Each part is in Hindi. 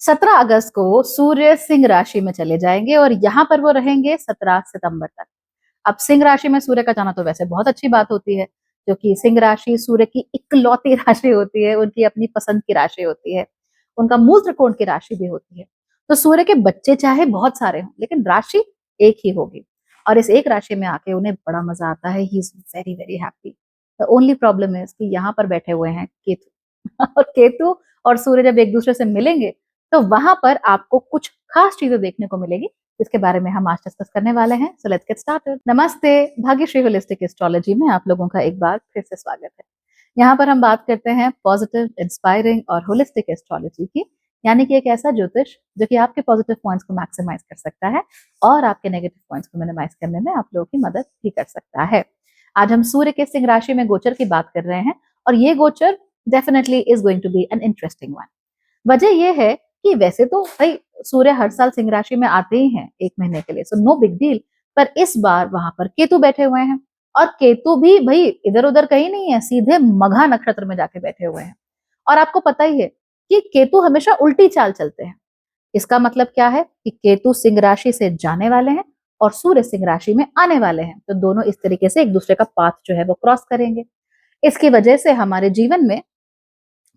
17 अगस्त को सूर्य सिंह राशि में चले जाएंगे और यहाँ पर वो रहेंगे 17 सितंबर तक। अब सिंह राशि में सूर्य का जाना तो वैसे बहुत अच्छी बात होती है, क्योंकि सिंह राशि सूर्य की इकलौती राशि होती है, उनकी अपनी पसंद की राशि होती है, उनका मूल त्रिकोण की राशि भी होती है। तो सूर्य के बच्चे चाहे बहुत सारे हों, लेकिन राशि एक ही होगी और इस एक राशि में आके उन्हें बड़ा मजा आता है। He is very very happy. The only problem is कि यहाँ पर बैठे हुए हैं केतु और केतु और सूर्य जब एक दूसरे से मिलेंगे तो वहां पर आपको कुछ खास चीजें देखने को मिलेगी, जिसके बारे में हम आज डिस्कस करने वाले हैं। So let's get started. नमस्ते, भाग्यश्री होलिस्टिक एस्ट्रोलॉजी में आप लोगों का एक बार फिर से स्वागत है। यहाँ पर हम बात करते हैं पॉजिटिव, इंस्पायरिंग और होलिस्टिक एस्ट्रोलॉजी की, यानी कि एक ऐसा ज्योतिष जो कि आपके पॉजिटिव पॉइंट्स को मैक्सिमाइज कर सकता है और आपके नेगेटिव पॉइंट्स को मिनिमाइज करने में आप लोगों की मदद भी कर सकता है। आज हम सूर्य के सिंह राशि में गोचर की बात कर रहे हैं और ये गोचर definitely is going to be an interesting one. वजह यह है कि वैसे तो भाई सूर्य हर साल सिंह राशि में आते ही हैं एक महीने के लिए, सो नो बिग डील। पर इस बार वहां पर केतु बैठे हुए हैं और केतु भी भाई इधर उधर कहीं नहीं है, सीधे मघा नक्षत्र में जाके बैठे हुए हैं। और आपको पता ही है कि केतु हमेशा उल्टी चाल चलते हैं। इसका मतलब क्या है कि केतु सिंह राशि से जाने वाले हैं और सूर्य सिंह राशि में आने वाले हैं, तो दोनों इस तरीके से एक दूसरे का पाथ जो है वो क्रॉस करेंगे। इसकी वजह से हमारे जीवन में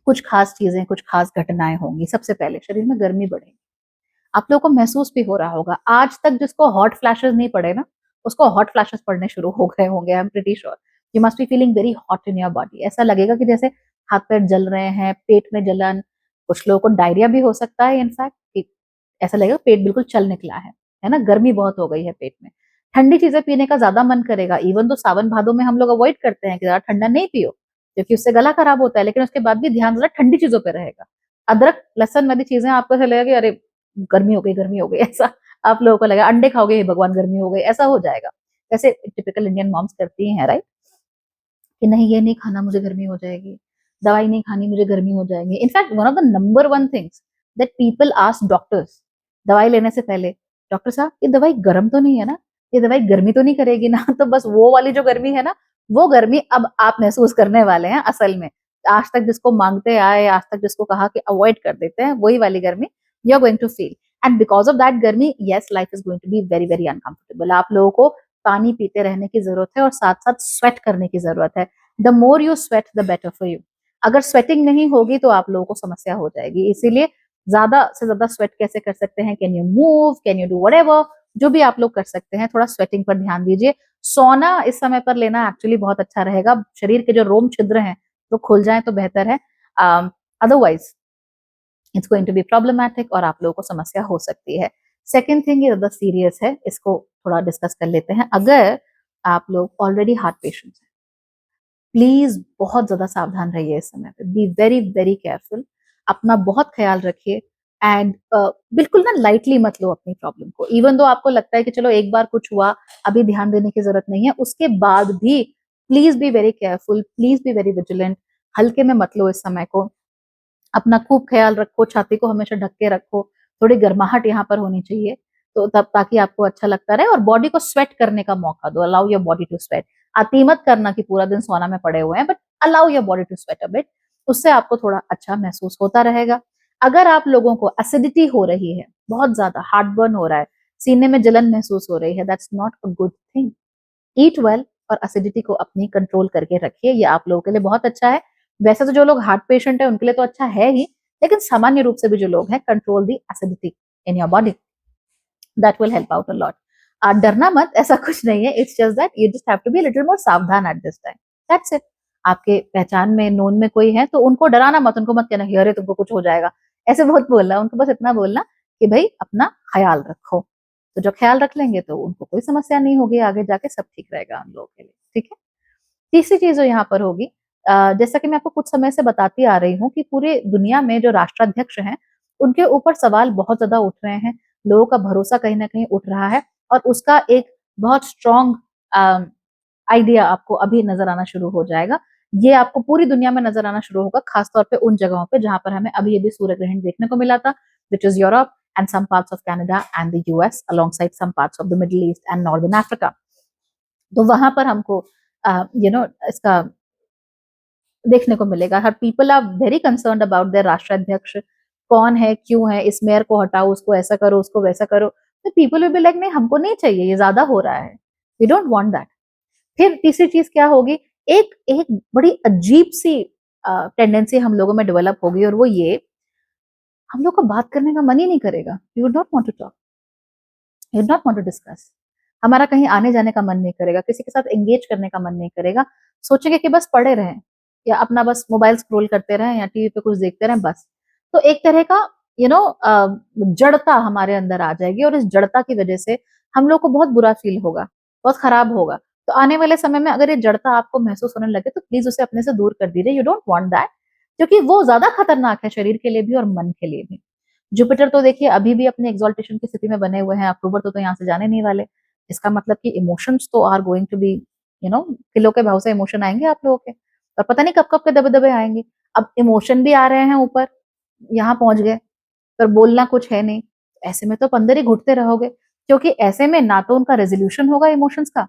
कुछ खास चीजें, कुछ खास घटनाएं होंगी। सबसे पहले शरीर में गर्मी बढ़ेगी। आप लोगों को महसूस भी हो रहा होगा, आज तक जिसको हॉट फ्लैशेस नहीं पड़े ना, उसको हॉट फ्लैशेस पड़ने शुरू हो गए होंगे। I am pretty sure you must be feeling very hot in your body. ऐसा लगेगा कि जैसे हाथ पैर जल रहे हैं, पेट में जलन, कुछ लोगों को डायरिया भी हो सकता है। इनफैक्ट ऐसा लगेगा पेट बिल्कुल चल निकला है ना, गर्मी बहुत हो गई है पेट में। ठंडी चीजें पीने का ज्यादा मन करेगा। इवन तो सावन भादो में हम लोग अवॉइड करते हैं कि ज्यादा ठंडा नहीं पियो, क्योंकि उससे गला खराब होता है, लेकिन उसके बाद भी ध्यान जरा ठंडी चीजों पर रहेगा। अदरक, लहसन वाली चीजें आपको ऐसा लगेगा कि अरे गर्मी हो गई, गर्मी हो गई, ऐसा आप लोगों को लगेगा। अंडे खाओगे, हे भगवान गर्मी हो गई, ऐसा हो जाएगा। जैसे टिपिकल इंडियन मॉम्स करती हैं, राइट, कि नहीं ये नहीं खाना मुझे गर्मी हो जाएगी, दवाई नहीं खानी मुझे गर्मी हो जाएगी। In fact one of the number one things that people ask doctors दवाई लेने से पहले, डॉक्टर साहब ये दवाई गर्म तो नहीं है ना, ये दवाई गर्मी तो नहीं करेगी ना? तो बस वो वाली जो गर्मी है ना, वो गर्मी अब आप महसूस करने वाले हैं असल में। आज तक जिसको मांगते आए, आज तक जिसको कहा कि अवॉइड कर देते हैं, वही वाली गर्मी you are going to feel. And because of that गर्मी, yes, life is going to be very very uncomfortable. आप लोगों को पानी पीते रहने की जरूरत है और साथ साथ स्वेट करने की जरूरत है। The more you sweat the better for you. अगर स्वेटिंग नहीं होगी तो आप लोगों को समस्या हो जाएगी। इसीलिए ज्यादा से ज्यादा स्वेट कैसे कर सकते हैं, can you move, can you do whatever, जो भी आप लोग कर सकते हैं, थोड़ा स्वेटिंग पर ध्यान दीजिए। सोना इस समय पर लेना एक्चुअली बहुत अच्छा रहेगा। शरीर के जो रोम छिद्र हैं वो खुल जाए तो बेहतर है। Otherwise it's going to be problematic और आप लोगों को समस्या हो सकती है। सेकेंड थिंग ये ज्यादा सीरियस है, इसको थोड़ा डिस्कस कर लेते हैं। अगर आप लोग ऑलरेडी हार्ट पेशेंट्स हैं, प्लीज बहुत ज्यादा सावधान रहिए इस समय पे। बी वेरी वेरी केयरफुल, अपना बहुत ख्याल रखिए। एंड बिल्कुल ना लाइटली मत लो अपनी प्रॉब्लम को। इवन दो आपको लगता है कि चलो एक बार कुछ हुआ, अभी ध्यान देने की जरूरत नहीं है, उसके बाद भी please be very careful, please be very vigilant. हल्के में मत लो इस समय को। अपना खूब ख्याल रखो, छाती को हमेशा ढक के रखो, थोड़ी गर्माहट यहाँ पर होनी चाहिए, तो तब ताकि आपको अच्छा लगता रहे। और बॉडी को स्वेट करने का मौका दो, allow your body to sweat. अति मत करना कि पूरा दिन सोना में पड़े हुए हैं, but allow your body to sweat a bit. उससे आपको थोड़ा अच्छा महसूस होता रहेगा। अगर आप लोगों को एसिडिटी हो रही है, बहुत ज्यादा हार्ट बर्न हो रहा है, सीने में जलन महसूस हो रही है, that's not a good thing. Eat well और एसिडिटी को अपनी कंट्रोल करके रखिए, ये आप लोगों के लिए बहुत अच्छा है। वैसे तो जो लोग हार्ट पेशेंट है उनके लिए तो अच्छा है ही, लेकिन सामान्य रूप से भी जो लोग हैं, control the acidity in your body, that will help out a lot. डरना मत, ऐसा कुछ नहीं है। It's just that you just have to be little more सावधान at this time, that's it. आपके पहचान में, नोन में कोई है तो उनको डराना मत, उनको मत कहना कि अरे तुमको कुछ हो जाएगा, ऐसे बहुत बोलना। उनको बस इतना बोलना कि भाई अपना ख्याल रखो। तो जो ख्याल रख लेंगे तो उनको कोई समस्या नहीं होगी, आगे जाके सब ठीक रहेगा हम लोगों के लिए, ठीक है। तीसरी चीज जो यहाँ पर होगी, जैसा कि मैं आपको कुछ समय से बताती आ रही हूँ कि पूरे दुनिया में जो राष्ट्राध्यक्ष हैं उनके ऊपर सवाल बहुत ज्यादा उठ रहे हैं। लोगों का भरोसा कहीं ना कहीं उठ रहा है और उसका एक बहुत स्ट्रॉन्ग आइडिया आपको अभी नजर आना शुरू हो जाएगा। ये आपको पूरी दुनिया में नजर आना शुरू होगा, खासतौर पे उन जगहों पे जहां पर हमें अभी अभी सूर्य ग्रहण देखने को मिला था, which is Europe and some parts of Canada and the US alongside some parts of the Middle East and northern Africa. तो वहां पर हमको इसका देखने को मिलेगा। हर people are very concern about their राष्ट्राध्यक्ष, कौन है, क्यों है, इस मेयर को हटाओ, उसको ऐसा करो, उसको वैसा करो, तो पीपल विल बी लाइक नहीं हमको नहीं चाहिए, ये ज्यादा हो रहा है, वी डोंट वांट दैट। फिर तीसरी चीज क्या होगी, एक एक बड़ी अजीब सी टेंडेंसी हम लोगों में डेवलप होगी, और वो ये, हम लोग को बात करने का मन ही नहीं करेगा, you would not want to talk, you would not want to discuss, हमारा कहीं आने जाने का मन नहीं करेगा, किसी के साथ एंगेज करने का मन नहीं करेगा, सोचेंगे कि बस पड़े रहें या अपना बस मोबाइल स्क्रॉल करते रहें या टीवी पे कुछ देखते रहें बस। तो एक तरह का यू नो जड़ता हमारे अंदर आ जाएगी, और इस जड़ता की वजह से हम लोग को बहुत बुरा फील होगा, बहुत खराब होगा। तो आने वाले समय में अगर ये जड़ता आपको महसूस होने लगे तो प्लीज उसे अपने से दूर कर दीजिए, यू डोंट वांट दैट, क्योंकि वो ज्यादा खतरनाक है शरीर के लिए भी और मन के लिए भी। जुपिटर तो देखिए अभी भी अपने एक्सॉल्टेशन की स्थिति में बने हुए हैं, अक्टूबर तो यहाँ से जाने नहीं वाले। इसका मतलब कि इमोशंस तो are going to be kilo के भाव से इमोशन आएंगे आप लोगों के, और पता नहीं कब कब के दबे दबे आएंगे। अब इमोशन भी आ रहे हैं ऊपर, यहाँ पहुंच गए, पर बोलना कुछ है नहीं, ऐसे में तो अंदर ही घुटते रहोगे, क्योंकि ऐसे में ना तो उनका रेजोल्यूशन होगा इमोशंस का,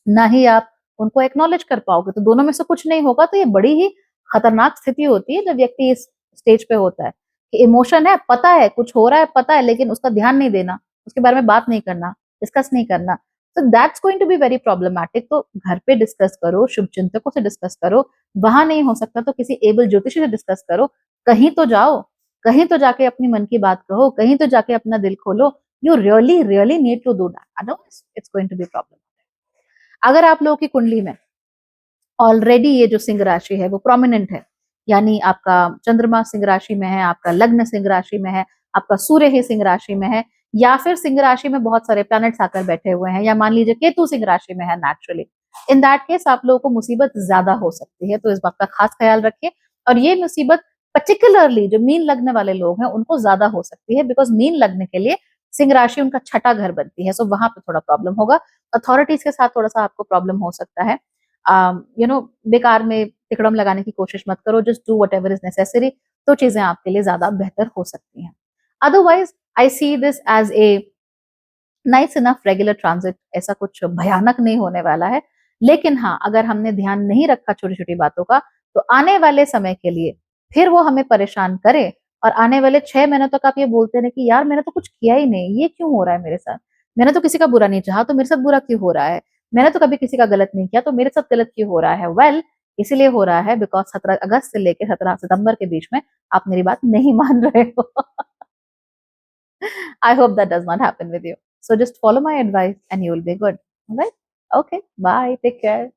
ना ही आप उनको एक्नॉलेज कर पाओगे, तो दोनों में से कुछ नहीं होगा। तो ये बड़ी ही खतरनाक स्थिति होती है जब व्यक्ति इस स्टेज पे होता है कि इमोशन है, पता है कुछ हो रहा है, पता है, लेकिन उसका ध्यान नहीं देना, उसके बारे में बात नहीं करना, डिस्कस नहीं करना, तो that's going to be very problematic. तो घर पे डिस्कस करो, शुभ चिंतकों से डिस्कस करो, वहां नहीं हो सकता तो किसी एबल ज्योतिषी से डिस्कस करो, कहीं तो जाओ, कहीं तो जाके अपनी मन की बात कहो, कहीं तो जाके अपना दिल खोलो, you really really need to do that, otherwise it's going to be problem. अगर आप लोगों की कुंडली में ऑलरेडी ये जो सिंह राशि है वो प्रोमिनेंट है, यानी आपका चंद्रमा सिंह राशि में है, आपका लग्न सिंह राशि में है, आपका सूर्य ही सिंह राशि में है, या फिर सिंह राशि में बहुत सारे प्लैनेट्स आकर बैठे हुए हैं, या मान लीजिए केतु सिंह राशि में है नेचुरली, इन दैट केस आप लोगों को मुसीबत ज्यादा हो सकती है, तो इस बात का खास ख्याल रखिए। और ये मुसीबत पर्टिकुलरली जो मीन लग्न वाले लोग हैं उनको ज्यादा हो सकती है, बिकॉज मीन लग्न के लिए सिंह राशि उनका छठा घर बनती है, सो वहां पे थोड़ा प्रॉब्लम होगा, अथॉरिटीज के साथ थोड़ा सा आपको प्रॉब्लम हो सकता है। बेकार में तिकड़म लगाने की कोशिश मत करो, just do whatever is necessary, तो चीजें आपके लिए ज्यादा बेहतर हो सकती हैं। Otherwise I see this as a nice enough regular transit, ऐसा कुछ भयानक नहीं होने वाला है। लेकिन हाँ, अगर हमने ध्यान नहीं रखा छोटी छोटी बातों का, तो आने वाले समय के लिए फिर वो हमें परेशान करे, और आने वाले 6 महीनों तक आप ये बोलते रहे कि यार मैंने तो कुछ किया ही नहीं, ये क्यों हो रहा है मेरे साथ, मैंने तो किसी का बुरा नहीं चाहा, तो मेरे साथ बुरा क्यों हो रहा है, मैंने तो कभी किसी का गलत नहीं किया, तो मेरे साथ गलत क्यों हो रहा है। वेल, इसीलिए हो रहा है बिकॉज 17 अगस्त से लेकर 17 सितंबर के बीच में आप मेरी बात नहीं मान रहे हो। I hope that does not happen with you. So just follow my advice and you will be good. All right? Okay. Bye. Take care.